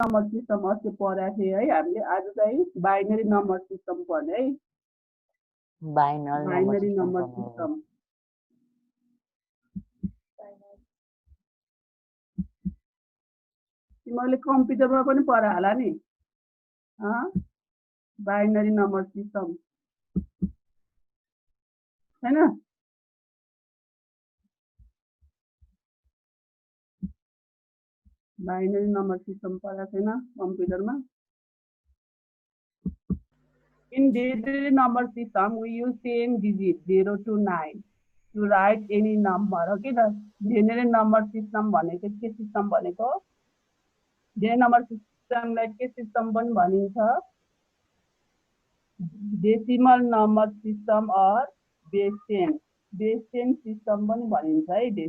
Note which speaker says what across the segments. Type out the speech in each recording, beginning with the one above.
Speaker 1: Number system अस्ति पढाएको थिएँ है हामीले। आज चाहिँ बाइनरी नम्बर सिस्टम पढ्ने है। बाइनरी नम्बर सिस्टम तिमीहरूले कम्प्युटरमा पनि पढा होला नि। बाइनरी नम्बर सिस्टम हैन? बाइनरी नम्बर सिस्टम पढाएको छैन कम्प्युटरमा। In binary number system, we use 10 digits 0 to 9 to write any number. Okay, the binary number system भनेको के सिस्टम भनेको? binary number system लाई के सिस्टम पनि भनिन्छ? डेसिमल नम्बर सिस्टम और बेस 10 सिस्टम पनि भनिन्छ है।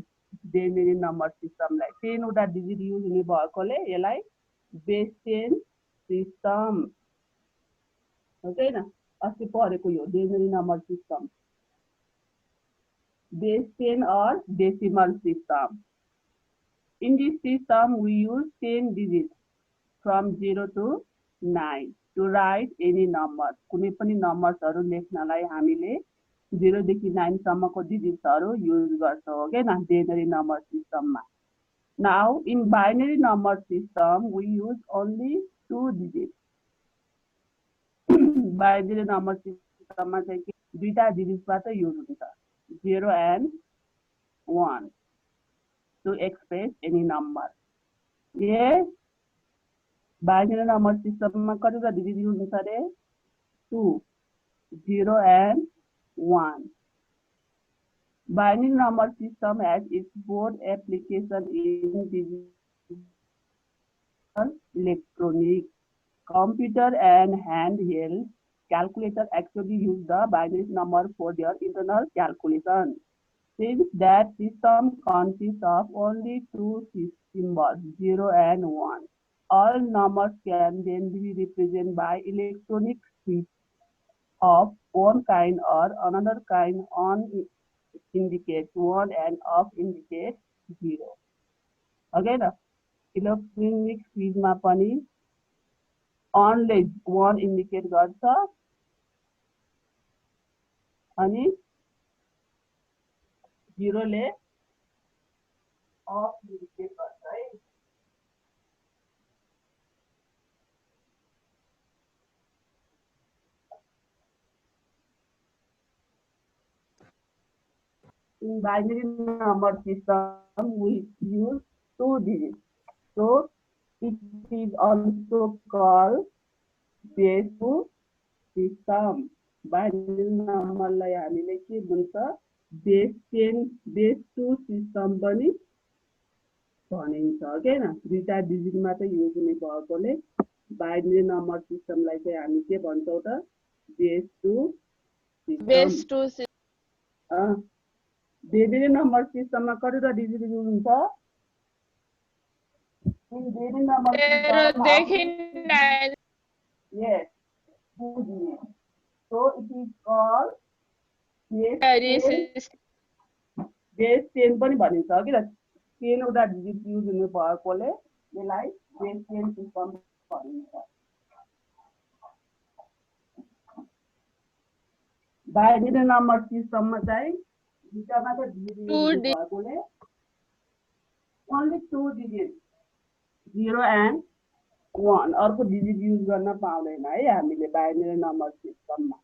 Speaker 1: binary नम्बर सिस्टमलाई 10 वटा डिजिट युज हुने भएकोले यसलाई बेस 10 सिस्टम। ओके न, अस्ति पढेको यो binary number system base 10 or decimal system. In this system, we use 10 digits from 0 to 9 to write any number. कुनै पनि नम्बर्सहरु लेख्नलाई हामीले 0 देखि 9 सम्मको डिजिट्सहरु युज गर्छौं। ओके न, binary number systemमा। Now, in binary number system, we use only 2 digits. Binary number सिस्टममा चाहिँ दुईटा डिजिट मात्र युज हुन्छ, 0 and 1 to express any number. Yes, binary number सिस्टममा कतिवटा डिजिट युज हुन्छ रे? 2, 0 and 1. Binary number system has its both application in digital, electronic, computer and handheld calculator actually use the binary number for their internal calculation. Since that system consists of only 2 symbols, 0 and 1, all numbers can then be represented by electronic switch of one kind or another kind. On indicates 1 and off indicates 0. Okay, the electronic switch मा पनि on ले 1 indicate गर्छ अनि 0 ले off indicate गर्छ है। In binary number system, we use 2 digits, so it is also called base 2 system. Binary number लाई हामीले के भन्छ? बेस 2 सिस्टम पनि भनिन्छ। ओके न, दुईटा डिजिट मात्र युज हुने भएकोले बाइनरी नम्बर सिस्टमलाई चाहिँ हामी के भन्छौं त? Base 2 system. binary number systemमा कतिवटा डिजिट युज हुन्छ? In binary number system, yes, 2 digits. So it is called base 10 पनि भनिन्छ कि 10 वटा डिजिट युज हुने भएकोले यसलाई बेस 10 सिस्टम भनिन्छ। बाइनरी नम्बर सिस्टममा चाहिँ दुईटा मात्र डिजिट युज हुने भएकोले only 2 digits, 0 and 1, अर्को डिजिट युज गर्न पाउँदैन है हामीले बाइनरी नम्बर सिस्टममा।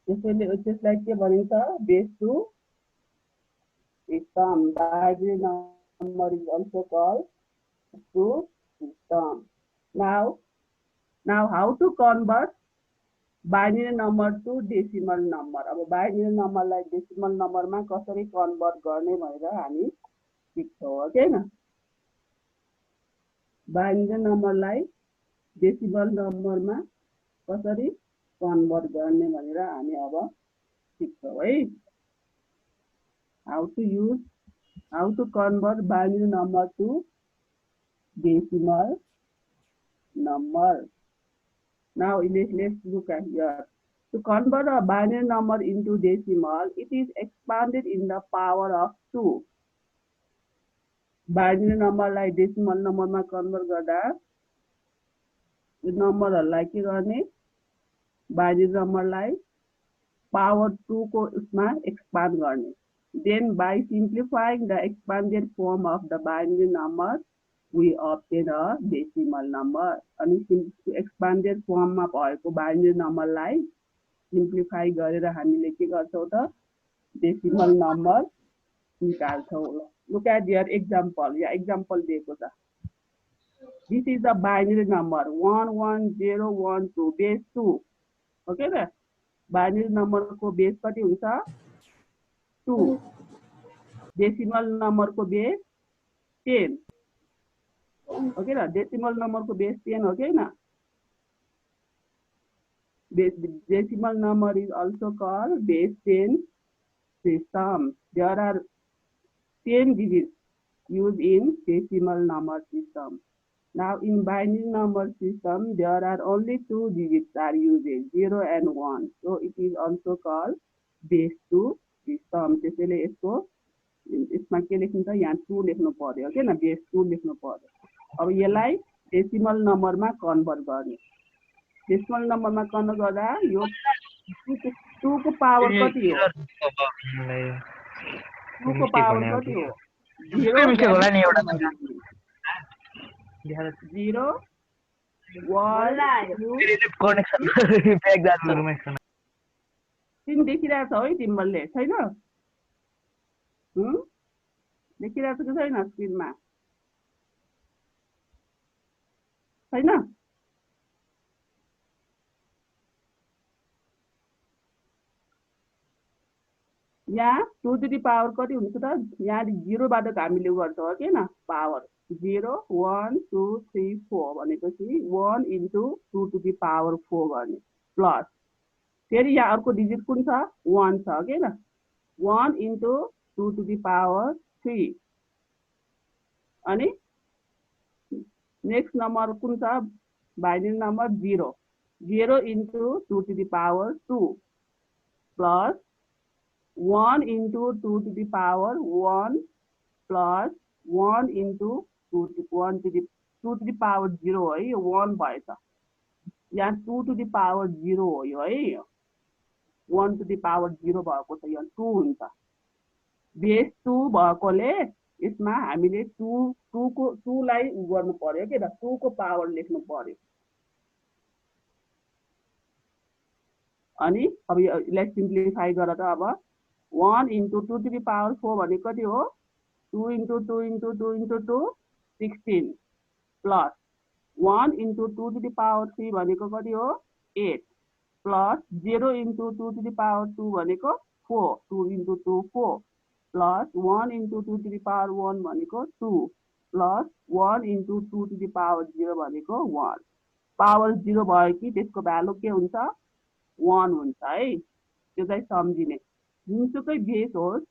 Speaker 1: त्यसलाई के भनिन्छ? Base 2 system. Binary number is also called 2 system. Now how to convert binary number to decimal number? अब binary number लाई decimal number मा कसरी कन्भर्ट गर्ने भनेर हामी सिक्छौं। ओके न, binary number लाई decimal number मा कसरी कन्भर्ट गर्ने भनेर हामी अब सिक्छौं है। How to convert binary number to decimal number. Now let's look at here. To convert a binary number into decimal, it is expanded in the power of 2. Binary number like decimal number ma convert garda यो नम्बरहरुलाई के गर्ने binary नम्बरलाई power 2 को उसमा expand गर्ने. Then by simplifying the expanded form of the binary number, we obtain a decimal number. अनि expanded form मा भएको binary number लाई simplify गरेर हामीले के गर्छौं त decimal number निकाल्छौं. Look at your example. Yeah example दिएको छ. This is the binary number 11012 base 2. Okay त binary number को base कति हुन्छ 2. decimal number को base 10. Okay त decimal number को base 10 हो के हैन. Decimal number is also called base 10 system. There are 10 digits used in decimal number system. Now in binary number system, there are only 2 digits are used, 0 and 1. So it is also called base 2 system. त्यसैले यसको यसमा के लेखिन्छ यहाँ 2 लेख्नु पर्यो के न base 2 लेख्नु पर्यो. अब यसलाई डेसिमल नम्बरमा कन्भर्ट गर्ने. डेसिमल नम्बरमा कन्भर्ट गर्दा यो 2 को पावर कति हो 2 को पावर कति हो 0 होला नि एउटा 0 1
Speaker 2: कनेक्सन ब्याक जानुमा
Speaker 1: तिमी देखिरहेछ है तिमीले छैन देखिरहेछ कि छैन स्क्रिनमा छैन यहाँ 2 to the power कति हुन्छ त यहाँ 0 बाट हामीले गर्छौं के न पावर 0 1 2 3 4 भनेपछि 1 into 2 to the power 4 गर्ने प्लस फेरि यहाँ अर्को डिजिट कुन छ 1 छ के न 1 into 2 to the power 3 अनि नेक्स्ट नम्बर कुन छ binary number 0 0 into 2 to the power 2 plus 1 into 2 to the power 1 plus 1 into 2 to the power 0 है यो 1 भएछ यहाँ 2 to the power 0 हो यो है 1 to the power 0 भएको छ यहाँ 2 हुन्छ बेस 2 भएकोले यसमा हामीले 2 को 2 लाई गर्नु पर्यो के त 2 को पावर लेख्नु पर्यो अनि अब यसलाई सिम्प्लिफाई गरेर अब 1 into 2 to the power 4 भने कति हो 2 into 2 into 2 into 2 16 plus 1 into 2 to the power 3 भनेको कति हो 8 plus 0 into 2 to the power 2 भनेको 4 2 into 2 4 plus 1 into 2 to the power 1 भनेको 2 plus 1 into 2 to the power 0 भनेको 1 पावर 0 भयो कि त्यसको भ्यालु के हुन्छ 1 हुन्छ है त्यो चाहिँ सम्झिने जुनसुकै बेस होस्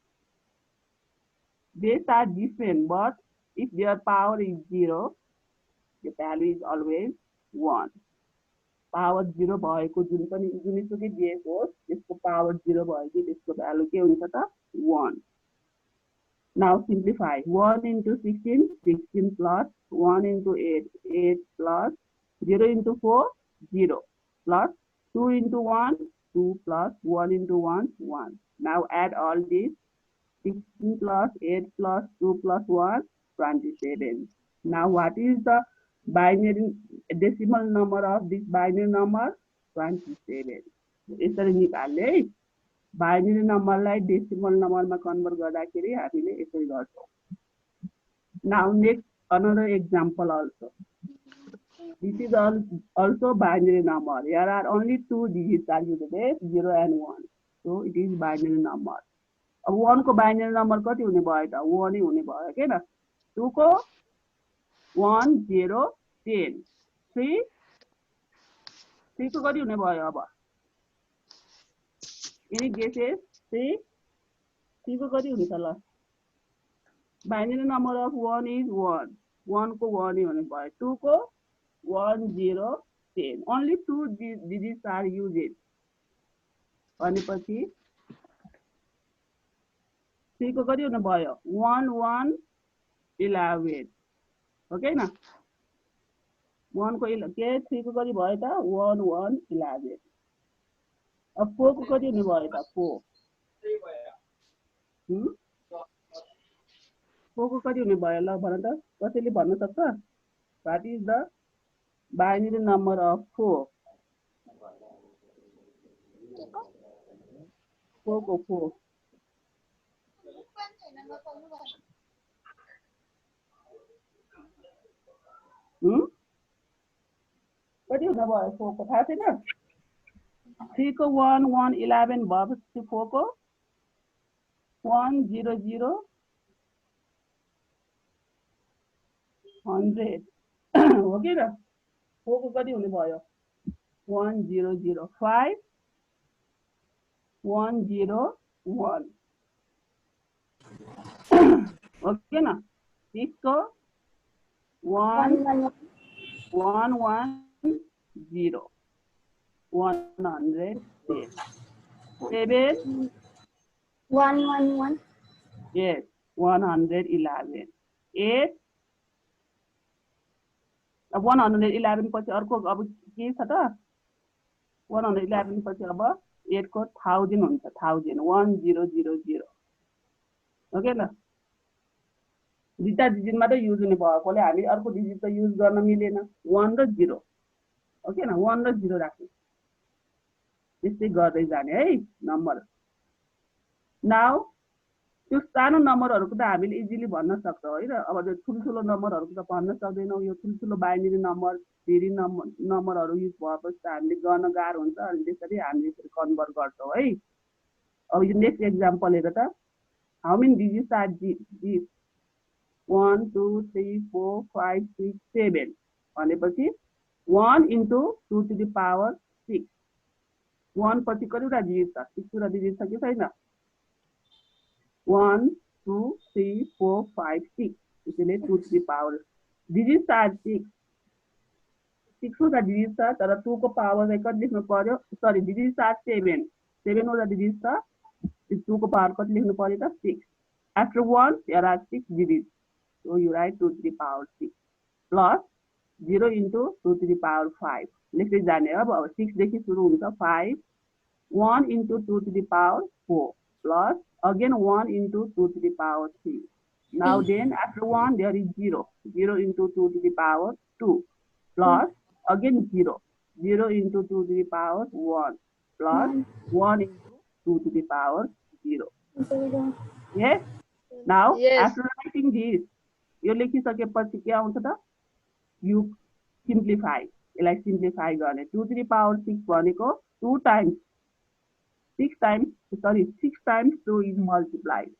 Speaker 1: base are different but if their power is 0 the value is always 1 power 0 भएको जुन पनि जुनसुकै बेस होस् त्यसको पावर 0 भयो कि त्यसको भ्यालु के हुन्छ त 1 now simplify 1 into 16 16 plus 1 into 8 8 plus 0 into 4 0 plus 2 into 1 2 plus 1 into 1 1 now add all these 16 plus 8 plus 2 plus 1 27 now what is the binary decimal number of this binary number 27 यसरी निकाल्ने है binary नम्बरलाई decimal नम्बरमा convert गर्दाखेरि हामीले यसरी गर्छौं now next another example also this is also binary number here are only 2 digits are used 0 and 1 so it is binary number अब 1 को बाइनरी नम्बर कति हुने भयो त 1 नै हुने भयो के न 2 को 1 0 10 3 को कति हुने भयो अब any guesses 3 को कति हुन्छ ल बाइनरी नम्बर अफ 1 is 1 1 को 1 नै हुने भयो 2 को 1 0 10 only 2 digits are used भनेपछि 3 को कति हुने भयो 1 1 11 हो के न 1 को के 3 को कति भयो त 1 1 11 अब 4 को कति हुने भयो त 4 4 को कति हुने भयो ल भन त कसैले भन्न सक्छ what is the binary number of 4 4 को 4 कति हुने भयो 4 को थाहा छैन 3 को 1 1 11 भएपछि 4 को 1 0 0 100 हो कि र 4 को कति हुने भयो 1 0 0 5 1 0 1 हो कि न 6 को 1 1 1 0 100 7
Speaker 3: 1 1 1
Speaker 1: yes 111 8 अब 111 पछि अर्को अब के छ त 111 पछि अब 8 को 1000 हुन्छ 1000 1000 हो के ल दुईटा डिजिट मात्रै युज हुने भएकोले हामी अर्को डिजिट त युज गर्न मिलेन 1 र 0 हो के न 1 र 0 राख्नु त्यस्तै गर्दै जाने है नम्बर नाउ त्यो सानो नम्बरहरुको त हामीले इजिली भन्न सक्छौं है र अब त्यो ठुलठुलो नम्बरहरुको त भन्न सक्दैनौं यो ठुलठुलो बाइनरी नम्बर धेरै नम्बरहरु युज भएपछि त हामीले गर्न गाह्रो हुन्छ अनि त्यसरी हामीले कन्भर्ट गर्छौं है अब यो नेक्स्ट एक्जाम्पल हेर त how many digits are this 1 2 3 4 5 6 7 भनेपछि 1 into 2 to the power 6 1 पछि कतिवटा डिजिट छ 6 वटा डिजिट छ कि छैन 1 2 3 4 5 6 त्यसैले 2 to the power digits are 6 वटा डिजिट छ तर 2 को पावर चाहिँ कति लेख्नु पर्यो सरी डिजिट्स आर 7 वटा डिजिट छ 2 को पावर कति लेख्नु पर्यो त 6 after 1 there are 6 digits so you write 2 to the power 6 plus 0 into 2 to the power 5 लेख्दै जाने अब 6 देखि सुरु हुन्छ 5 1 into 2 to the power 4 plus again 1 into 2 to the power 3 now then after 1 there is 0 0 into 2 to the power 2 plus again 0 0 into 2 to the power 1 plus 1 into 2 to the power 0 yes now after writing this यो लेखिसकेपछि के आउँछ त you simplify यसलाई simplify गर्ने 2 to the power 6 भनेको 2 times 6 times 2 is multiplied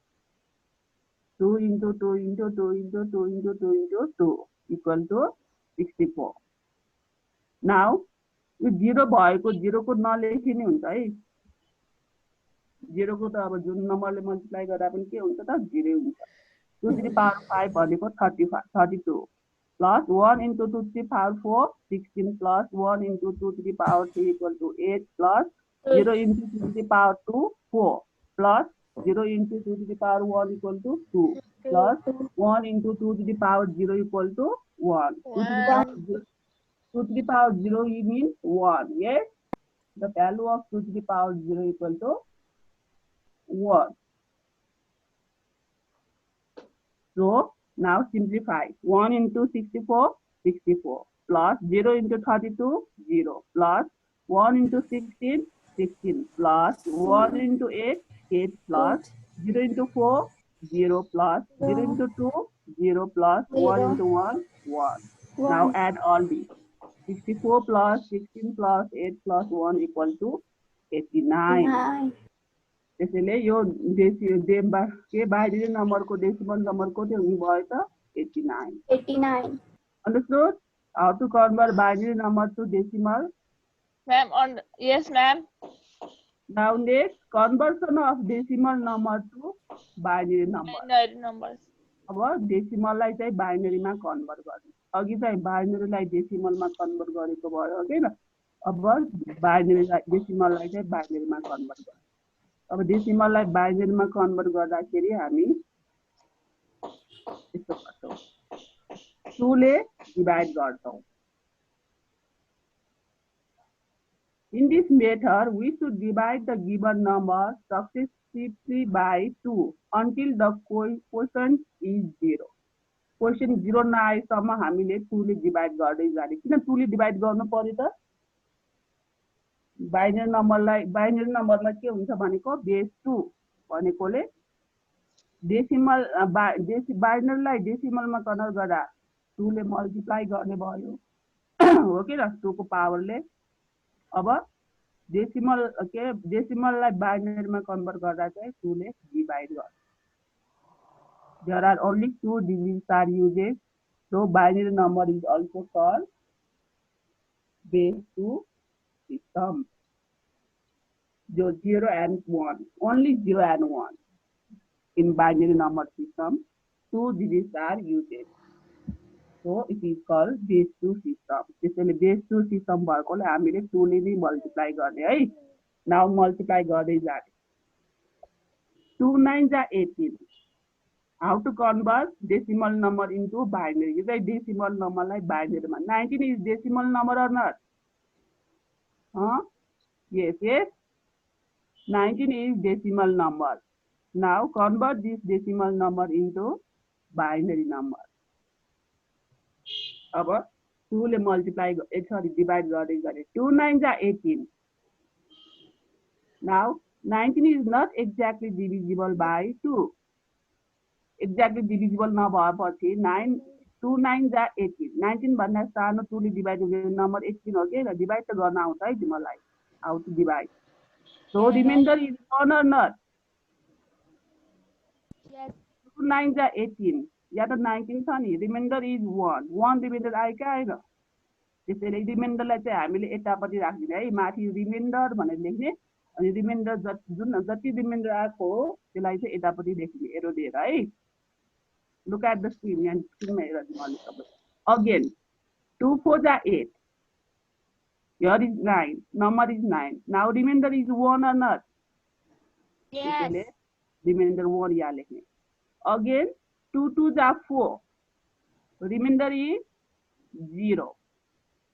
Speaker 1: 2 into 2 into 2 into 2 into 2 into 2 equal to 64 now यो 0 भएको 0 को नलेखिने हुन्छ है 0 को त अब जुन नम्बरले मल्टिप्लाई गर्दा पनि के हुन्छ त 0 हुन्छ 2 to the power 5 भनेको 32 plus 1 into 2 to the power 4 16 plus 1 into 2 to the power 3 equal to 8 plus 0 into 2 to the power 2 4 plus 0 into 2 to the power 1 equal to 2 plus 1 into 2 to the power 0 equal to 1 2 to the power 0 means 1 yes the value of 2 to the power 0 equal to 1 so now simplify 1 into 64 plus 0 into 32 0 plus 1 into 16 plus 1 into 8 plus 0 into 4 0 plus 0 into 2 0 plus 1 into 1 1 now add all these 64 plus 16 plus 8 plus 1 equal to 89 त्यसैले यो binary नम्बरको decimal number कति हुने भयो त 89 understood how to convert binary number to decimal
Speaker 4: ma'am yes ma'am
Speaker 1: now next conversion of decimal number to binary numbers अब decimal लाई चाहिँ बाइनरी मा कन्भर्ट गर्ने अघि चाहिँ बाइनरी लाई डेसिमल मा कन्भर्ट गरेको भयो हैन अब बाइनरीलाई डेसिमललाई चाहिँ बाइनरीमा कन्भर्ट गर्छ। अब डेसिमललाई बाइनरीमा कन्भर्ट गर्दाखेरि हामी यस्तो गर्छौँ, 2 ले डिभाइड गर्छौँ। In this method, we should divide the given number successively by 2 until the quotient is 0. Quotient 0 नआएसम्म हामीले 2 ले डिभाइड गर्दै जाने। किन 2 ले डिभाइड गर्नु पर्यो त? बाइनरी नम्बरमा के हुन्छ भनेको बेस 2 भनेकोले डेसिमल बाइनरीलाई डेसिमलमा कन्भर्ट गर्दा 2 ले मल्टिप्लाई गर्ने भयो हो कि न, 2 को पावरले। अब डेसिमललाई बाइनरीमा कन्भर्ट गर्दा चाहिँ 2 ले डिभाइड गर्छ। There are only 2 digits are used, so binary number is also called base 2 system. 0 and 1, only 0 and 1 in binary number system. 2 digits are used, so it is called base 2 system. त्यसैले base 2 system भएकोले हामीले 2 ले नै multiply गर्ने है। Now multiply गर्दै जाने। 2 9 जा 18. How to convert decimal number into binary? You say decimal number like binary. 19 is decimal number or not? Huh? Yes, yes. 19 is decimal number. Now convert this decimal number into binary number. अब 2 ले multiply, divide गर्दै गरे। 2 9 जा 18. Now 19 is not exactly divisible by 2. Exactly divisible नभएपछि 2 9 जा 18. 19 भन्दा सानो 2 ले डिभाइड हुने नम्बर 18 हो के, डिभाइड त गर्न आउँछ है तिमीलाई। How to divide? So remainder is 1 or not?
Speaker 3: Yes.
Speaker 1: 2 9 जा 18. या त 19 छ नि, रिमाइन्डर इज 1. 1 रिमाइन्डर आयो क्या आएन? त्यसैले रिमाइन्डरलाई चाहिँ हामीले यतापट्टि राख्दिने है, माथि रिमाइन्डर भनेर लेख्ने, अनि रिमाइन्डर जति रिमाइन्डर आएको हो त्यसलाई चाहिँ यतापट्टि लेख्ने एरो दिएर है। Look at the screen. यहाँ स्क्रिनमा हेर तिमीहरूले सबै। Again 2 4 जा 8. Here is 9. Number is 9. Now remainder is 1 or not?
Speaker 3: Yes.
Speaker 1: Remainder 1 यहाँ लेख्ने। Again 2 2 जा 4. Remainder is 0.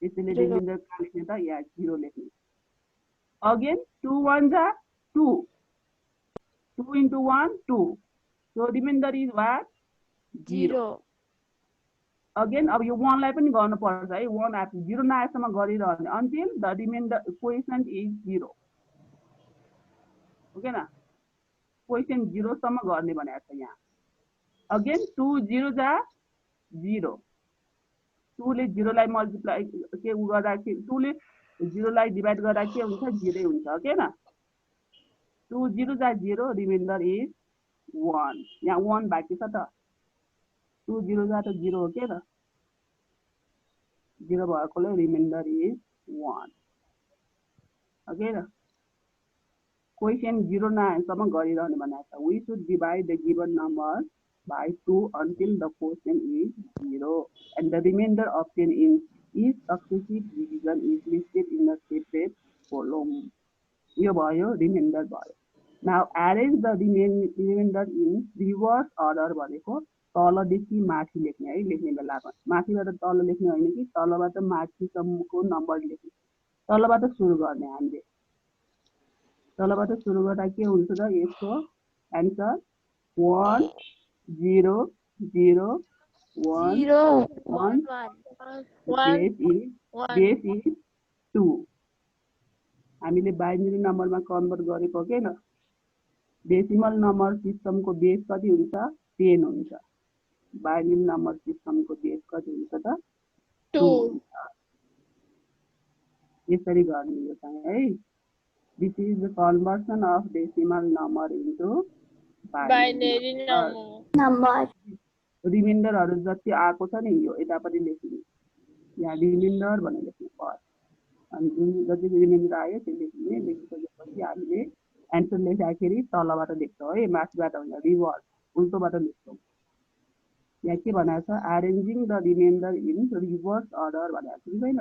Speaker 1: त्यसैले रिमाइन्डर कहाँ लेख्ने त? यहाँ 0 लेख्ने। Again 2 1 जा 2. 2 into 1 2. So remainder is what? 0. Again अब यो 1 लाई पनि गर्नु पर्छ है। 1 आफै 0 नआएसम्म गरिरहने until the remainder quotient is 0. Okay न? क्वेशन 0 सम्म गर्ने भनेको छ यहाँ। Again 2 0 जा 0. 2 ले 0 लाई मल्टिप्लाई के गर्दा के 2 ले 0 लाई डिभाइड गर्दा के हुन्छ? 0 हुन्छ ओके न? 2 0 जा 0, रिमाइन्डर इज 1. यहाँ 1 बाँकी छ त। 2 0 जा त 0 हो के त? 0 भएकोले रिमाइन्डर इज 1 ओके त? क्वेशन 0 नआएसम्म गरिरहने भनेको छ। We should divide the given number by 2 until the quotient is 0 and the remainder obtained in each successive division is listed in a separate column. यो भयो रिमाइन्डर भयो। Now arrange the remainder in reverse order भनेको तलदेखि माथि लेख्ने है। लेख्ने बेलामा माथिबाट तल लेख्ने होइन कि तलबाट माथिसम्मको नम्बर लेख्ने। तलबाट सुरु गर्ने हामीले। तलबाट सुरु गर्दा के हुन्छ त? यसको आन्सर 1 0 0 1 1 बेस इज 2. हामीले बाइनरी नम्बरमा कन्भर्ट गरेको के न? डेसिमल नम्बर सिस्टमको बेस कति हुन्छ? 10 हुन्छ। बाइनरी नम्बर सिस्टमको बेस कति हुन्छ त? 2 हुन्छ। यसरी गर्ने यो चाहिँ है। This is the conversion of decimal number into binary
Speaker 3: Number.
Speaker 1: रिमाइन्डरहरु जति आएको छ नि यो यतापट्टि लेख्ने। यहाँ रिमाइन्डर भनेर लेख्नु पर्छ। अनि जुन जति रिमाइन्डर आयो त्यो लेख्ने। लेखिसकेपछि हामीले एन्सर लेख्दाखेरि तलबाट लेख्छौँ है, माथिबाट होइन, रिभर्स उल्टोबाट लेख्छौँ। यहाँ के भनेको छ? Arranging the reminder in reverse order भनेको छ छैन?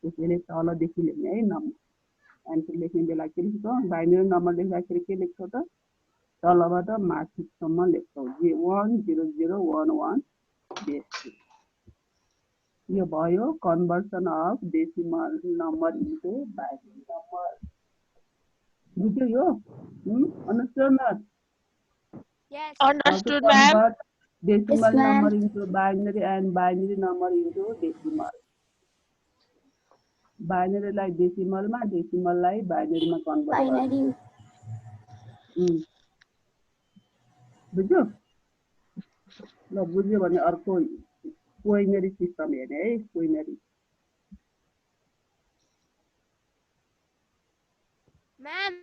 Speaker 1: त्यसैले तलदेखि लेख्ने है नम्बर एन्सर लेख्ने बेला के लेख्छौ बाइनरी नम्बर लेख्दाखेरि के लेख्छौ त तलबाट माथिसम्म लेख्छौ 10011 बेस 2 यो भयो conversion of decimal number into binary number बुझ्यो यो understood not
Speaker 3: Yes.
Speaker 1: how to
Speaker 4: Understood, ma'am.
Speaker 1: convert decimal
Speaker 3: Yes, ma'am.
Speaker 1: number into binary and binary number into decimal binary लाई decimal मा decimal लाई binary मा convert गर्ने
Speaker 3: Binary.
Speaker 1: बुझ्यो ल बुझ्यो भने अर्को क्वाइनरी सिस्टम हेर्ने है क्वाइनरी
Speaker 3: Ma'am,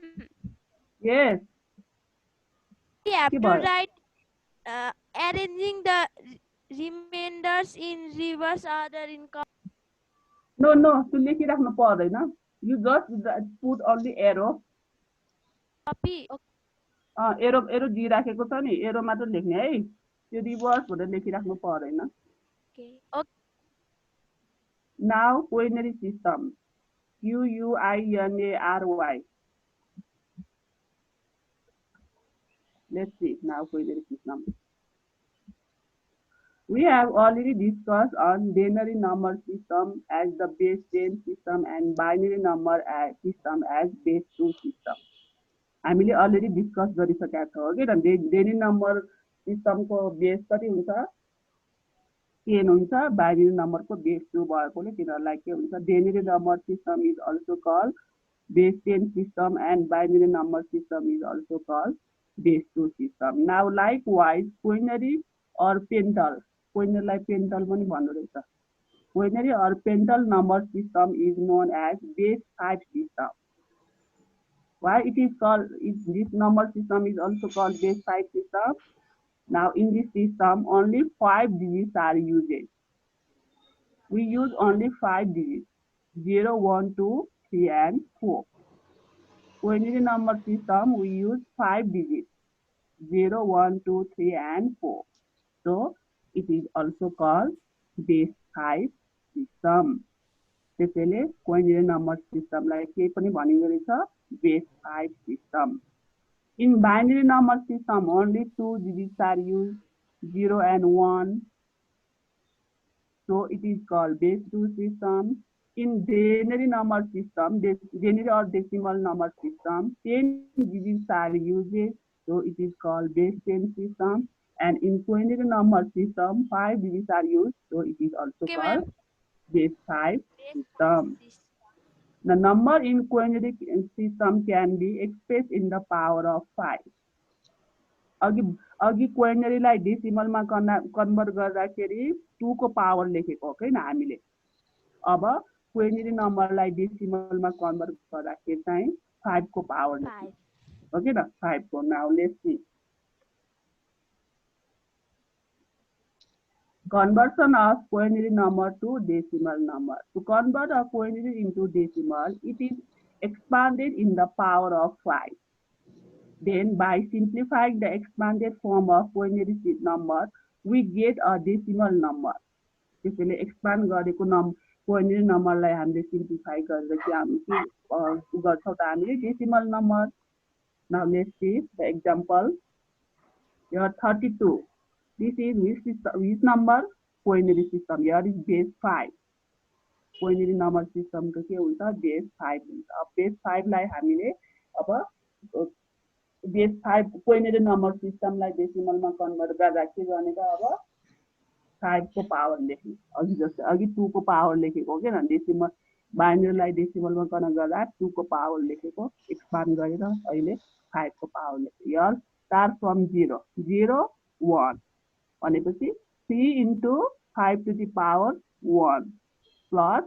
Speaker 1: यस
Speaker 3: we have
Speaker 1: के
Speaker 3: to
Speaker 1: भयो
Speaker 3: write arranging the remainders in reverse order in
Speaker 1: no no त्यो लेखिराख्नु पर्दैन you just put only arrow
Speaker 3: copy.
Speaker 1: Arrow arrow दिइराखेको छ नि एरो मात्र लेख्ने है त्यो रिभर्स भनेर लेखिराख्नु पर्दैन
Speaker 3: Okay. Okay.
Speaker 1: Now quinary system QUINARY let's see now quinary system we have already discussed on denary number system as the base 10 system and binary number system as base 2 system हामीले already discuss गरिसकेका छौँ के त डेनी number सिस्टमको base कति हुन्छ 10 हुन्छ binary नम्बरको बेस 2 भएकोले तिनीहरुलाई के हुन्छ denary number system is also called base 10 system and binary number system is also called base 2 system. Now likewise quinary or pental quinary like pental पनि भन्नु रहेछ quinary or pental number system is known as base 5 system. Why it is called this number system is also called base 5 system? Now in this system only 5 digits are used. We use only 5 digits 0, 1, 2, 3 and 4. Quinary number system we use 5 digits 0, 1, 2, 3 and 4. So it is also called base 5 system. त्यसैले quinary number system लाई के पनि भनिएको रहेछ base 5 system. In binary number system only 2 digits are used 0 and 1. So it is called base 2 system. In denary number system, denary or decimal number system, 10 digits are used, so it is called base 10 system. And in quinary number system, 5 digits are used, so it is also called base 5 system. The number in quinary system can be expressed in the power of 5. अघि क्वाइनरी लाई decimal मा convert गर्दाखेरि 2 को power लेखेको हो हैन हामीले अब क्वाइनरी नम्बरलाई डेसिमलमा कन्भर्ट गर्दाखेरि चाहिँ 5 को पावर लेख्नु ओके त 5 को now let's see conversion of quinary number to decimal number. To convert a quinary into decimal, it is expanded in the power of 5. Then by simplifying the expanded form of quinary number, we get a decimal number. त्यसैले expand गरेको quinary numberलाई हामीले simplify गरेर के हामी के गर्छौं त हामीले decimal number. Now let's see the example. Here 32. This is which number? Quinary system. Here is base 5. Quinary number system को के हुन्छ base 5 हुन्छ. अब base 5 लाई हामीले अब base 5 quinary number system लाई decimal मा convert गर्दा के गर्ने त अब 5 को पावर लेख्ने. अघि जस्तै अघि 2 को पावर लेखेको हो के न डेसिमल बाइनरी लाई डेसिमल मा कन्भर्ट गर्दा 2 को पावर लेखेको एक्सपान्ड गरेर अहिले 5 को पावर लेखे. Here start from 0 0 1 भनेपछि 3 into 5 to the power 1 plus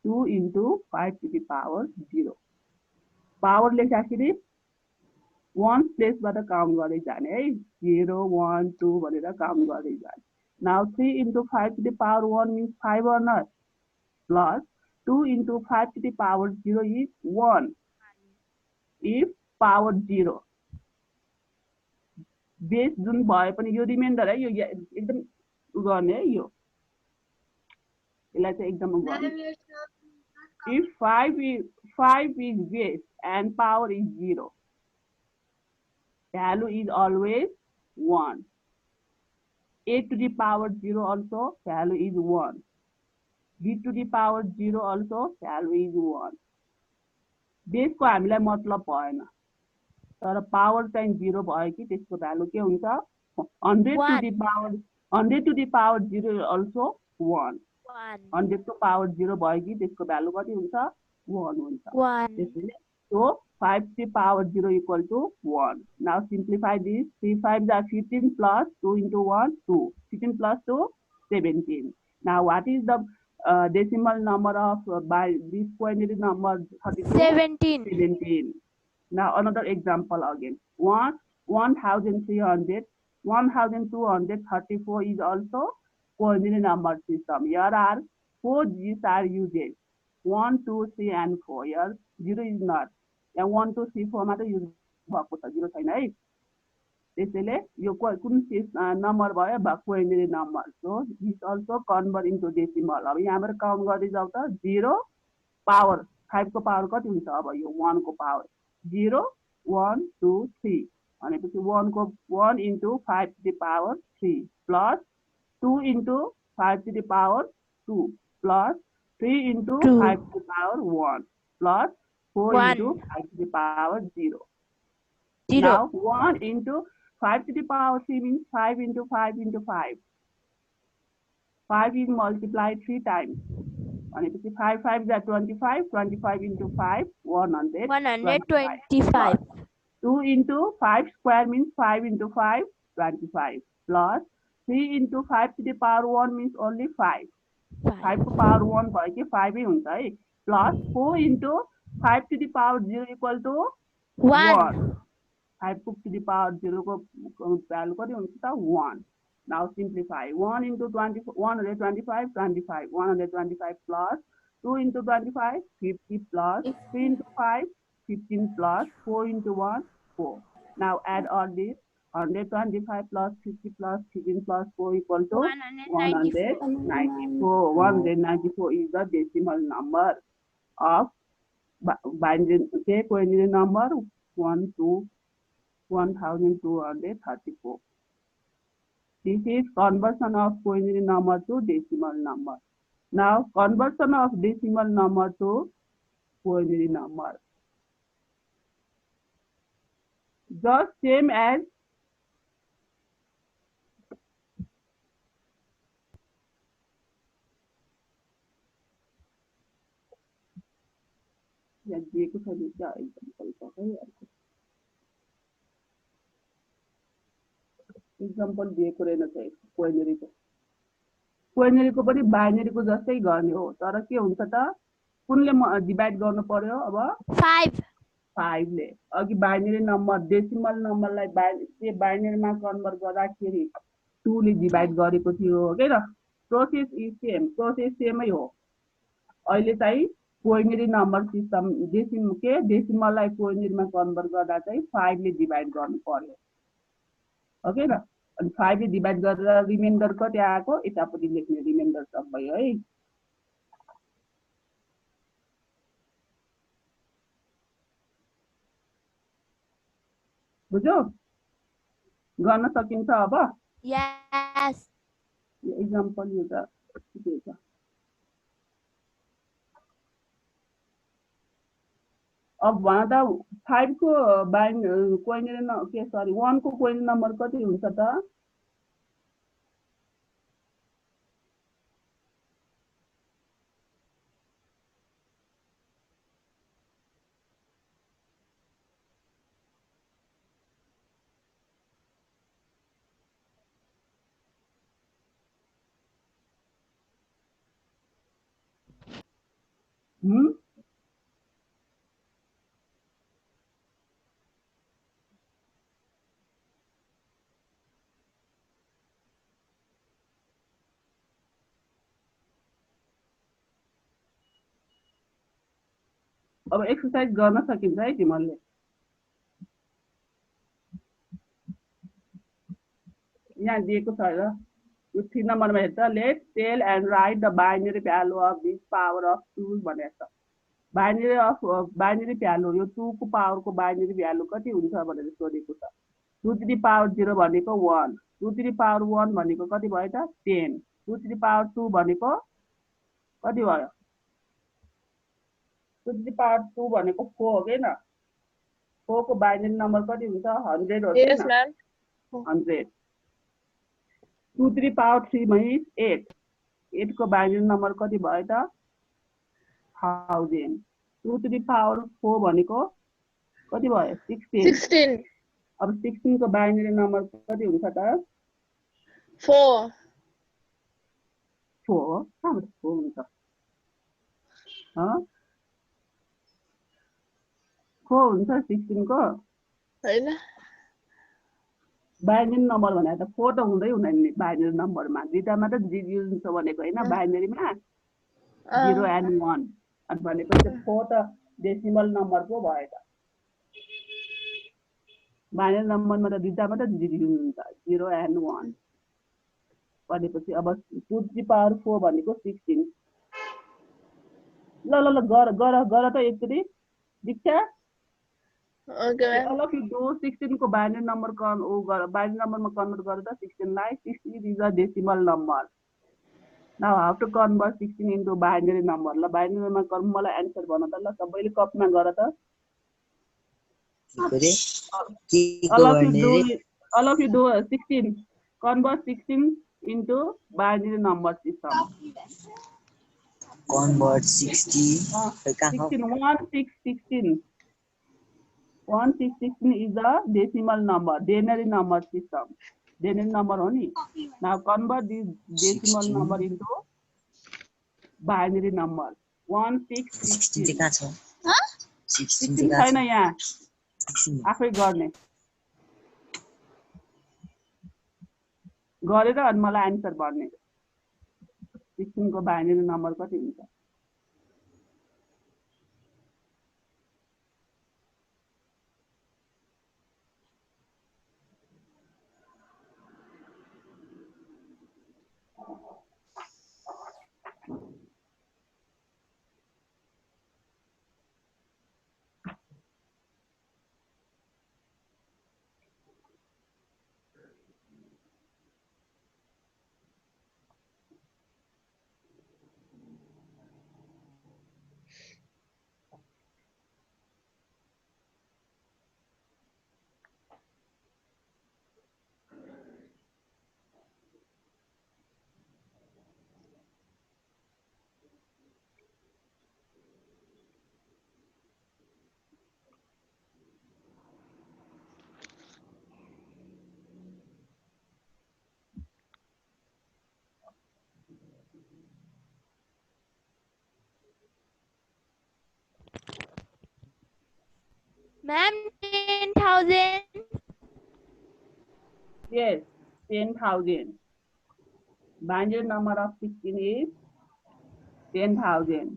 Speaker 1: 2 into 5 to the power 0. Power लेख्दाखेरि 1 प्लेस बाट काउन्ट गर्दै जाने है 0 1 2 भनेर काउन्ट गर्दै जाने. Now 3 into 5 to the power 1 means 5 or not plus 2 into 5 to the power 0 is 1. If power 0 base जुन भए पनि यो रिमाइन्डर है यो एकदम गर्ने है यो यसलाई चाहिँ एकदम If 5 is base and power is 0, value is always 1. A to the power 0 also value is 1. B to the power 0 also value is 1. Base को हामीलाई मतलब भएन तर पावर चाहिँ 0 भयो कि त्यसको भ्यालु के हुन्छ 100 to the power 100 to the power 0 also 1. 100 को power 0 भयो कि त्यसको भ्यालु कति हुन्छ 1 हुन्छ. त्यसैले so 5 to the power 0 equal to 1. Now simplify this. 3 5s are 15 plus 2 into 1 2. 15 plus 2 17. Now what is the decimal number of by this quantity number 32? 17. Now another example again. 1300, 1234 is also quantity number system. Here are 4 G's are used. 1, 2, 3 and 4. Here 0 is not. यहाँ 1, 2, 3, 4 मात्र use भएको छ 0 छैन है. त्यसैले यो कुन number भयो quinary number. So this also convert into decimal. अब यहाँबाट काउन्ट गर्दै जाऊ त 0 पावर 5 को पावर कति हुन्छ अब यो 1 को पावर 0 1 2 3 भनेपछि 1 को 1 into 5 to the power 3 plus 2 into 5 to the power 2 plus 3 into 5 to the power 1 plus 4 into 5 to the power 0. Now 1 into 5 to the power 3 means 5 into 5 into 5. 5 is multiplied 3 times. And if 5 5 is 25, 25 into 5, 125. 2 into 5 square means 5 into 5, 25. Plus 3 into 5 to the power 1 means only 5. 5 to power 1 भयो 5 है हुन्छ है. Plus 4 into 5 to the power 0 equal to 1. 5 to the power 0 को value कति हुन्छ त 1. Now simplify. 1 into 125, 25. 125 plus 2 into 25, 50 plus 3 into 5, 15 plus 4 into 1, 4. Now add all this. 125 plus 50 plus 15 plus 4 equal to 194. 194 is the decimal number of binary quaternary number 1234. This is conversion of quaternary number to decimal number. Now conversion of decimal number to quaternary number. Just same as example दिएको रहेन चाहिँ quinary को. Quinary को पनि binary को जस्तै गर्ने हो तर के हुन्छ त कुनले डिभाइड गर्नु पर्यो अब 5 ले. अघि बाइनरी नम्बर डेसिमल नम्बरलाई बाइनरी मा कन्भर्ट गर्दाखेरि 2 ले डिभाइड गरेको थियो के र. Process is same. प्रोसेस सेमै हो. अहिले चाहिँ क्वाइनेरी नम्बर सिस्टम डेसिमललाई क्वाइनेरी मा कन्भर्ट गर्दा चाहिँ 5 ले डिभाइड गर्नु पर्यो. ओके र. अनि 5 ले डिभाइड गरेर रिमाइन्डर कति आएको यतापट्टि लेख्ने रिमाइन्डर सब भयो है. बुझ्यो गर्न सकिन्छ अब.
Speaker 3: Yes.
Speaker 1: एक्जाम्पल यो त के छ अब भन त 5 को क्वाइनेरी के सरी 1 को क्वाइनेरी नम्बर कति हुन्छ त अब एक्सरसाइज गर्न सकिन्छ है तिमीले. यहाँ दिएको छ र यो 3 नम्बरमा हेर्छ. Let tell and write the binary value of this power of 2 भनेको छ. बाइनरी भ्यालु यो 2 को पावरको बाइनरी भ्यालु कति हुन्छ भनेर सोधेको छ 2 to the power 0 भनेको 1 2 to the power 1 भनेको कति भयो त 10 2 to the power 2 भनेको कति भयो 2 to the power 2 भनेको 4 हो हैन 4 को बाइनरी नम्बर कति हुन्छ 100 हो
Speaker 4: Yes, ma'am.
Speaker 1: 100 2 to the power 3 भने 8 8 को बाइनरी नम्बर कति भयो त 1000 2 to the power 4 भनेको कति भयो 16
Speaker 4: 16.
Speaker 1: अब 16 को बाइनरी नम्बर कति हुन्छ त
Speaker 4: 4.
Speaker 1: 4 कहाँबाट 4 हुन्छ 4 हुन्छ 16 को
Speaker 4: होइन
Speaker 1: बाइनरी नम्बर भने त 4 त हुँदै हुँदैन नि बाइनरी नम्बरमा दुईटामा त युज हुन्छ भनेको हैन बाइनरीमा 0 and 1 अनि भनेपछि 4 त डेसिमल नम्बर पो भयो त बाइनरी नम्बरमा त दुईटामा त युज हुन्छ 0 and 1 भनेपछि अब 2 to the power 4 भनेको 16 ल ल ल गर त एकचोटी दीक्षा
Speaker 4: Okay, ma'am.
Speaker 1: all of you do 16 को बाइनरी नम्बर बाइनरी नम्बरमा कन्भर्ट गरेर 16 लाई 16 is a decimal number now how to convert 16 into binary number ल बाइनरी नम्बरमा कन्भर्ट मलाई आन्सर भन त ल सबैले कपीमा गर त all of you do 16 convert 16 into binary number system
Speaker 2: Convert 60.
Speaker 1: 16 16 16 is the decimal number denary number system denary number हो नि now convert this decimal
Speaker 2: 16.
Speaker 1: number into binary number 16
Speaker 2: 16 कहाँ छ 16
Speaker 1: छैन यहाँ आफै गर्ने गरेर अनि मलाई आन्सर भन्ने 16 को बाइनरी नम्बर कति हुन्छ
Speaker 3: Ma'am, 10,000.
Speaker 1: yes 10,000 binary number of 16 is 10,000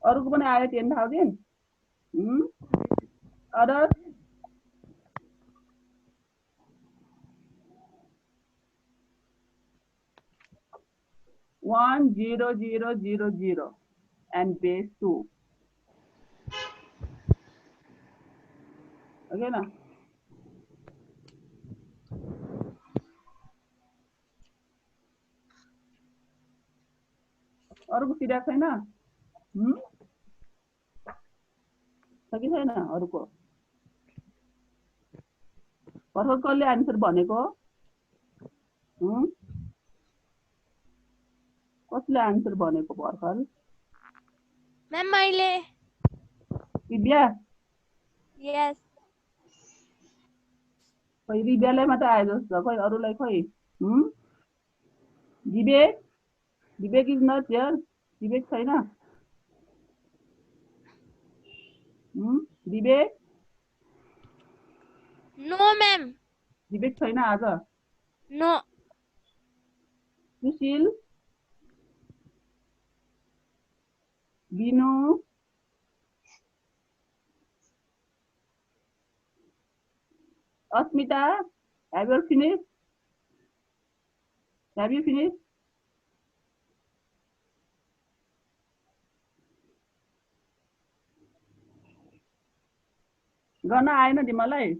Speaker 1: अरुको पनि आयो 10,000 other one zero zero zero zero and base 2 okay ना अरुको सिधा छैन छ कि छैन अरुको भर्खर कसले आन्सर भनेको कसले आन्सर भनेको भर्खर
Speaker 3: Ma'am, मैले.
Speaker 1: दिव्या
Speaker 3: Yes.
Speaker 1: खै दिव्यालाई मात्र आयो जस्तो खै अरुलाई खै विवेक विवेक इज नट हियर विवेक छैन विवेक
Speaker 3: No, ma'am.
Speaker 1: विवेक छैन आज
Speaker 3: No.
Speaker 1: सुशील बिनु अस्मिता have you finished? Have you finished? गर्न आएन तिमीलाई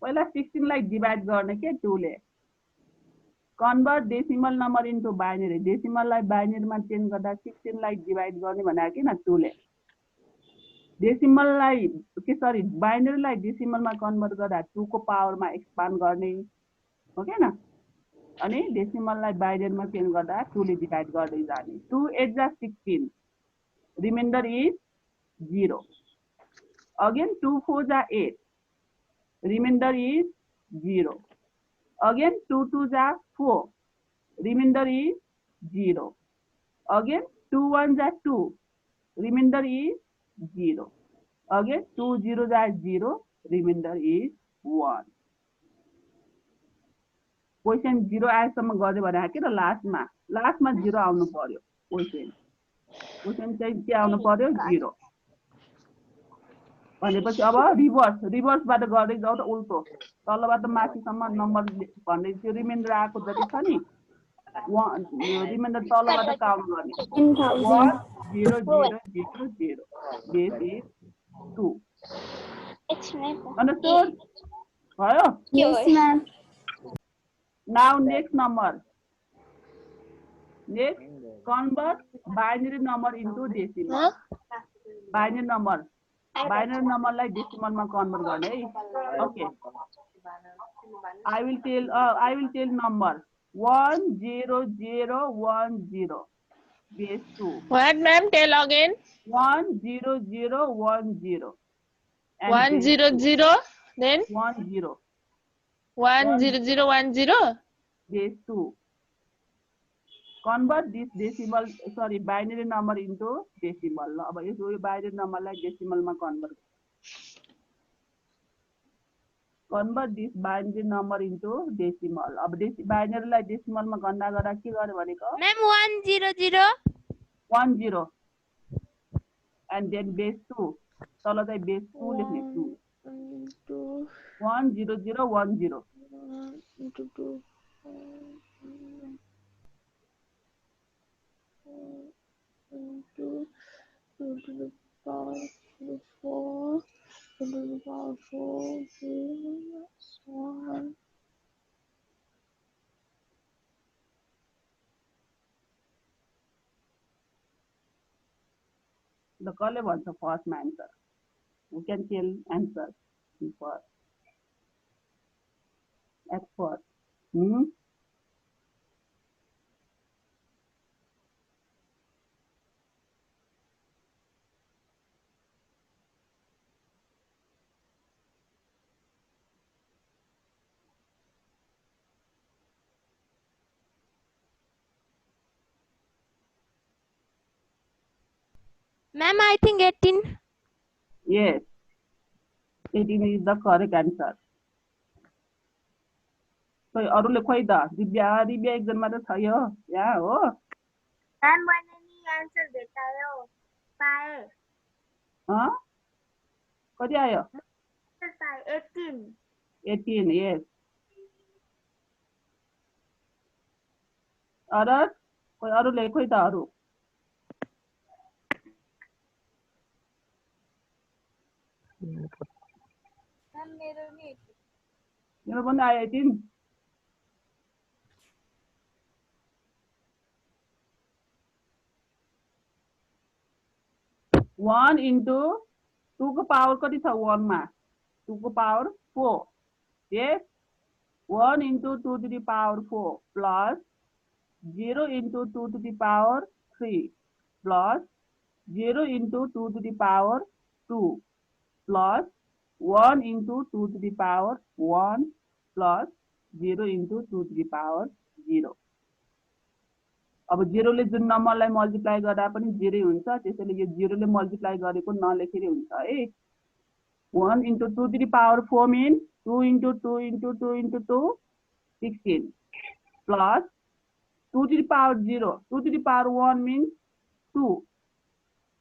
Speaker 1: पहिला 16 लाई डिभाइड गर्ने के 2 ले convert decimal number into binary डेसिमललाई बाइनरीमा चेन्ज गर्दा 16 लाई डिभाइड गर्ने भनेको किन 2 ले डेसिमललाई के सरी बाइनरीलाई डेसिमलमा कन्भर्ट गर्दा 2 को पावरमा एक्सपान्ड गर्ने हो के न अनि डेसिमललाई बाइनरीमा चेन्ज गर्दा 2 ले डिभाइड गर्दै जाने 2 8 जा 16 रिमाइन्डर इज 0 again 2 4 जा 8 remainder is 0 again 2 2 जा 4 remainder is 0 again 2 1 जा 2 remainder is 0 again 2 0 जा 0 remainder is 1 क्वेशन 0 आएसम्म गर्दै भने के त लास्टमा 0 आउनु पर्यो क्वेशन चाहिँ के आउनु पर्यो 0 भनेपछि अब रिभर्सबाट गर्दै जाऊ त उल्टो तलबाट माथिसम्म नम्बर भन्दै त्यो रिमाइन्डर आएको जति छ नि रिमाइन्डर तलबाट काउन्ट गर्ने 1 0 0 0 0 this is 2 understood भयो
Speaker 3: Yes, ma'am.
Speaker 1: now next number next convert binary number into decimal binary numberलाई डेसिमलमा कन्भर्ट गर्ने है okay I will tell number 10010 base 2
Speaker 4: What, ma'am? Tell again.
Speaker 1: 10010
Speaker 4: 100 then
Speaker 1: 10
Speaker 4: 10010
Speaker 1: base 2 convert this decimal binary number into decimal ल अब यो binary नम्बरलाई डेसिमलमा convert this binary number into decimal अब बाइनरीलाई डेसिमलमा गर्दा के गर्यो भनेको
Speaker 3: Ma'am, 100.
Speaker 1: 10 and then base 2 तल चाहिँ base 2 लेख्ने 2 10010
Speaker 4: 2 to the power 4 to the power 4 1
Speaker 1: the color wants the first answer we can tell answer first at first
Speaker 3: Ma'am, I think 18.
Speaker 1: yes 18 is the correct answer so अरूले खोइ त दिव्या एकजना मात्र छ यो यहाँ हो
Speaker 5: मैम मैंने नहीं आंसर बताया पाए
Speaker 1: कति आयो 18 yes अरूले खोइ त अरू मेरो पनि आयो 18 1 into 2 को पावर कति छ 1 मा 2 को power 4 yes 1 into 2 to the power 4 plus 0 into 2 to the power 3 plus 0 into 2 to the power 2 plus 1 into 2 to the power 1 plus 0 into 2 to the power 0 अब 0 ले जुन नम्बरलाई मल्टिप्लाई गर्दा पनि 0 हुन्छ त्यसैले यो 0 ले मल्टिप्लाई गरेको नलेखेरै हुन्छ है 1 into 2 to the power 4 means 2 into 2 into 2 into 2 16 plus 2 to the power 0 2 to the power 1 means 2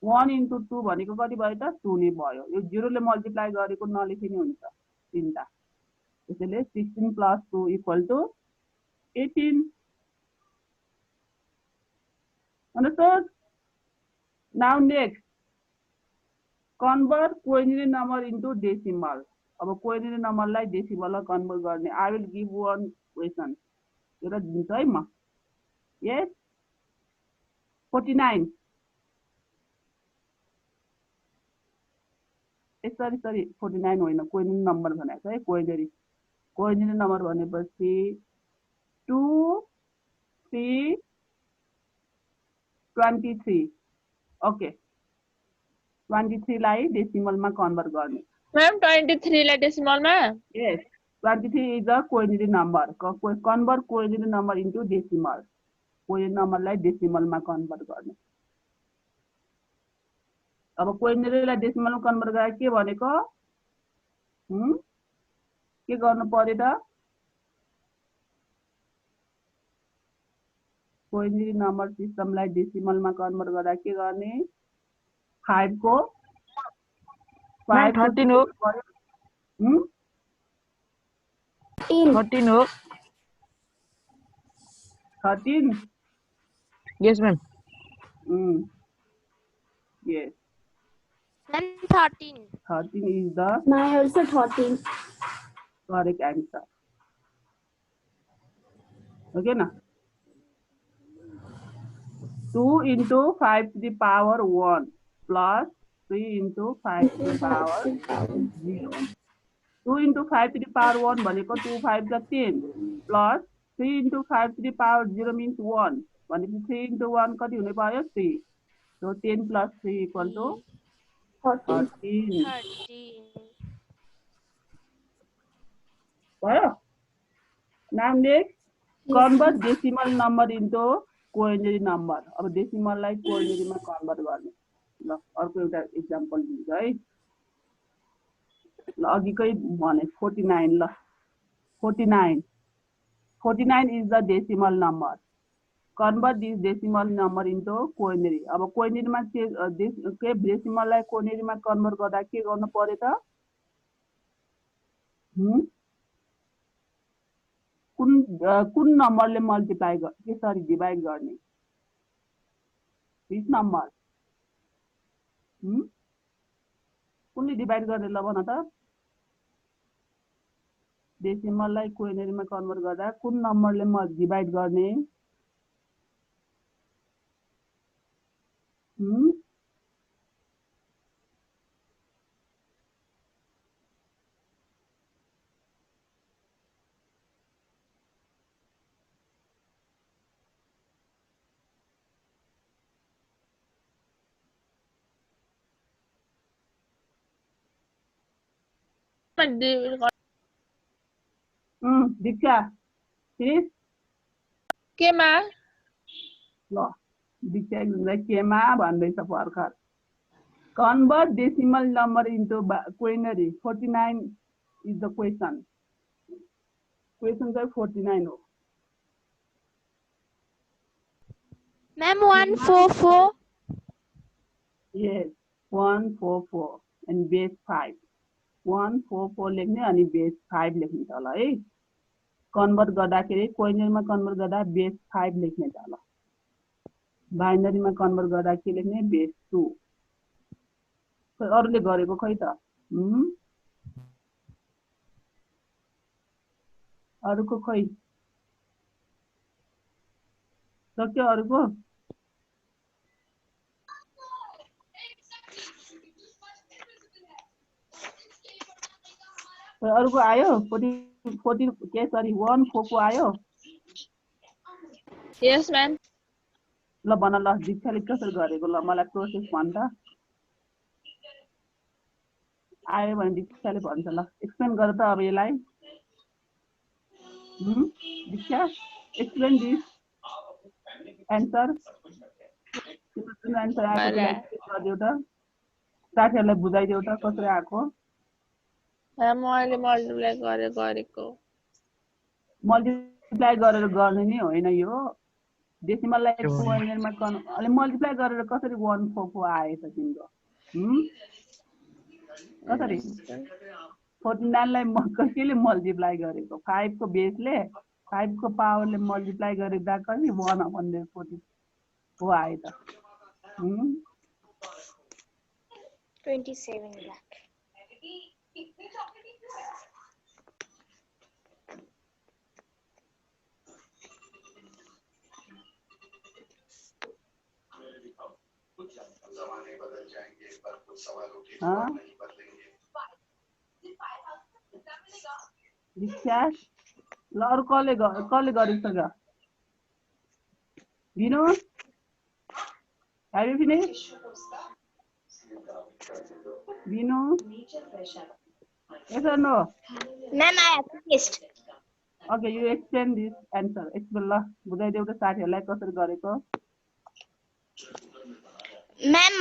Speaker 1: 1 into 2 भनेको कति भयो त 2 नै भयो यो 0 ले मल्टिप्लाई गरेको नलेखिने हुन्छ तीनटा त्यसैले 16 plus 2 equal to 18 understood now next convert quinary number into decimal. अब क्वेनिरी नम्बरलाई डेसिमलमा कन्भर्ट गर्ने। I will give one question, एउटा दिन्छु है म। यस 49 सरी 49 होइन, क्वेनिरी नम्बर भनेको है। क्वेनिरी नम्बर भनेपछि 2 3 23। ओके 23 लाई डेसिमलमा कन्भर्ट गर्ने।
Speaker 4: मैम 23 लाई डेसिमलमा?
Speaker 1: Yes 23 is the quinary number. Convert quinary number into decimal. Quinary नम्बरलाई डेसिमलमा कन्भर्ट गर्ने। अब क्वेनिरीलाई डेसिमलमा कन्भर्ट गरेर के भनेको के गर्नु पर्यो त? क्वेनिरी नम्बर सिस्टमलाई डेसिमलमा कन्भर्ट गरेर के गर्ने? 5 को
Speaker 4: 13 हो। 13 हो।
Speaker 1: 13?
Speaker 4: Yes, ma'am.
Speaker 1: Yes.
Speaker 3: Then 13.
Speaker 1: 13 is the
Speaker 5: My also 13.
Speaker 1: correct answer. Okay na? 2 into 5 to the power 1 plus 3 into 5 to the power 0. 2 into 5 to the power 1 भनेको 2 5 का 10 plus 3 into 5 to the power 0 means 1 भनेपछि 3 into 1 कति हुने भयो? 3. So 10 plus 3 equal to 13.
Speaker 3: 13.
Speaker 1: भयो? Now next, convert decimal number into quaternary number. अब डेसिमललाई क्वार्टनरीमा convert गर्ने। ल अर्को एउटा एक्जाम्पल दिन्छु है। ल अघिकै भने 49 ल 49 is the decimal number. Convert this decimal number into quaternary. अब क्वार्टनरीमा के डेसिमललाई क्वार्टनरीमा कन्भर्ट गर्दा के गर्नु पर्यो त? कुन नम्बरले मल्टिप्लाई सरी डिभाइड गर्ने? Which number? कुनले डिभाइड गर्ने ल भन त? डेसिमललाई क्वार्टनरीमा कन्भर्ट गर्दा कुन नम्बरले डिभाइड गर्ने? दीक्षा फिनिश
Speaker 4: केमा?
Speaker 1: ल दीक्षा केमा भन्दैछ भर्खर। Convert decimal number into quaternary. 49 is the question. Question चाहिँ 49 हो।
Speaker 3: Ma'am 144.
Speaker 1: Yes 144 and base 5. 144 लेख्ने अनि बेस 5 लेख्ने त ल है। कन्भर्ट गर्दाखेरि क्वार्टनरीमा कन्भर्ट गर्दा बेस 5 लेख्ने त ल। बाइनरीमा कन्भर्ट गर्दा के लेख्ने? बेस 2। खै अरूले गरेको खै त? अरूको खै सक्यो? अरूको अरूको आयो? 40 के सरी 14 को आयो?
Speaker 4: यस म्याम।
Speaker 1: ल भन ल दीक्षाले कसरी गरेको ल मलाई प्रोसेस भन त। आयो भने दीक्षाले भन्छ ल। एक्सप्लेन गर त अब यसलाई। दीक्षा एक्सप्लेन दिस एन्सर। एन्सर आएको गरिदेऊ त। साथीहरूलाई बुझाइदेऊ त कसरी आएको।
Speaker 4: मैले मल्टिप्लाई गरेको।
Speaker 1: मल्टिप्लाई गरेर गर्ने नि होइन यो। डेसिमललाई क्वार्टनरीमा अलि मल्टिप्लाई गरेर कसरी 144 आयो त तिम्रो? कसरी 49 लाई कसैले मल्टिप्लाई गरेको? 5 को बेसले 5 को पावरले मल्टिप्लाई गरेदा कति 144 आयो त?
Speaker 4: 27 lakh.
Speaker 1: हाँ विख्यात ल अरू कसले गरिसक्यो Vinod have you finished Vinod yes or no
Speaker 4: Ma'am, I have finished.
Speaker 1: okay you explain this answer explain ल बुझाइदेऊ त साथीहरुलाई कसरी गरेको
Speaker 4: Ma'am,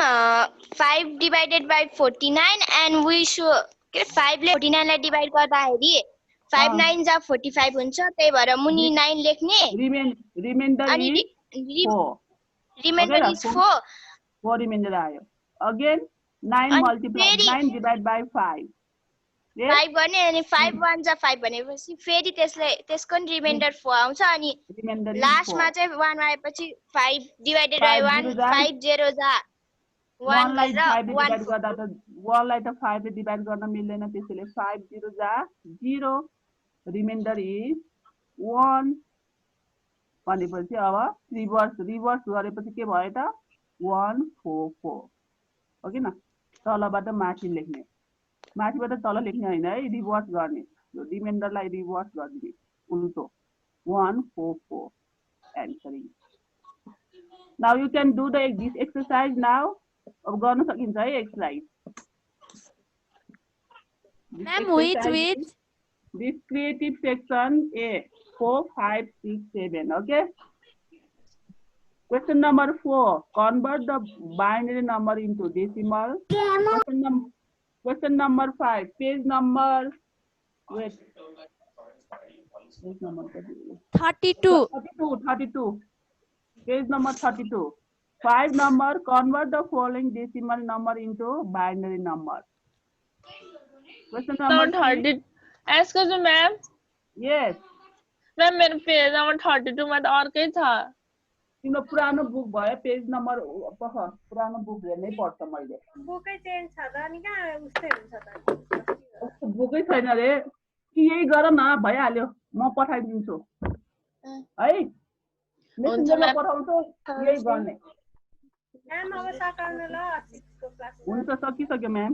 Speaker 4: 5 divided by 49 and we should 5 ले 49 लाई डिवाइड गर्दाखेरि 5 9 जा 45 हुन्छ त्यही भएर मुनि 9 लेख्ने
Speaker 1: रिमाइन्डर
Speaker 4: अनि
Speaker 1: इज 4
Speaker 4: रिमाइन्डर इज 4
Speaker 1: 4 रिमाइन्डर आयो अगेन 9 मल्टिप्लाई 9 डिवाइड बाइ 5
Speaker 4: 5 गर्ने अनि 5 1 जा 5 भनेपछि फेरि त्यसको नि रिमाइन्डर 4 आउँछ अनि लास्टमा चाहिँ 1 आएपछि 5 डिवाइडेड बाइ 1 5 0 जा 1
Speaker 1: लाई 5
Speaker 4: गरेर
Speaker 1: डिवाइड गर्दा त 1 लाई त 5 ले डिवाइड गर्न मिल्दैन त्यसैले 5 0 जा 0 रिमाइन्डर इज 1 भनेपछि अब रिभर्स गरेपछि के भयो त 144 हो कि न तलबाट माथि लेख्ने माथिबाट तल लेख्ने हैन है रिभर्स गर्ने यो रिमाइन्डरलाई रिभर्स गर्ने उल्टो 144 answering now you can do this exercise now अब गर्न सकिन्छ है exercise
Speaker 3: Ma'am, which?
Speaker 1: This creative section A 4 5 6 7 okay question number 4 convert the binary number into decimal question number 5 page number wait page number
Speaker 3: 32.
Speaker 1: 32 page number 32 5 number convert the following decimal number into binary number question number
Speaker 6: 30 excuse me ma'am
Speaker 1: yes
Speaker 6: ma'am मेरो page number 32 मा त अर्कै छ
Speaker 1: तिम्रो पुरानो book भयो page number पख पुरानो बुक हेर्नै पर्छ मैले
Speaker 5: बुकै चेन्ज छ त अनि कहाँ उस्तै हुन्छ त
Speaker 1: बुकै छैन रे कि यही गर न भइहाल्यो म पठाइदिन्छु है मेसेन्जरमा पठाउँछु यही गर्ने
Speaker 5: म्याम अब सकाउनु ल 6 को क्लास
Speaker 1: हुन्छ सकिसक्यो म्याम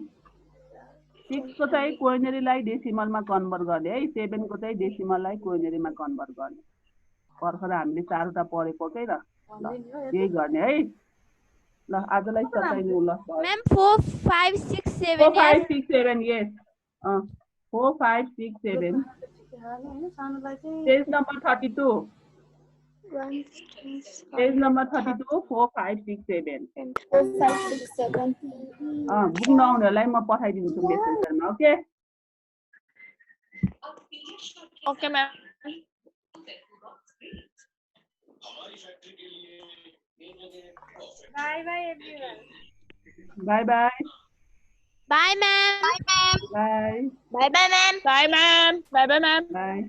Speaker 1: 6 को चाहिँ क्वेनरीलाई डेसिमलमा कन्भर्ट गर्ने है 7 को चाहिँ डेसिमललाई क्वेनरीमा कन्भर्ट गर्ने भर्खर हामीले 4 वटा पढेको कै र ल यही गर्ने है ल आजलाई सकाइदिउ ल
Speaker 3: Ma'am, 4 5 6 7
Speaker 1: 4 5 6 7 yes 4 5 6 7 page number 32 page number 32 4 5 6 7 book नआउनेहरूलाई म पठाइदिन्छु मेसेन्जरमा okay
Speaker 6: okay ma'am
Speaker 5: bye bye everyone
Speaker 1: bye bye
Speaker 3: Bye, ma'am.
Speaker 1: Bye
Speaker 4: Bye bye ma'am.
Speaker 6: Bye ma'am
Speaker 1: bye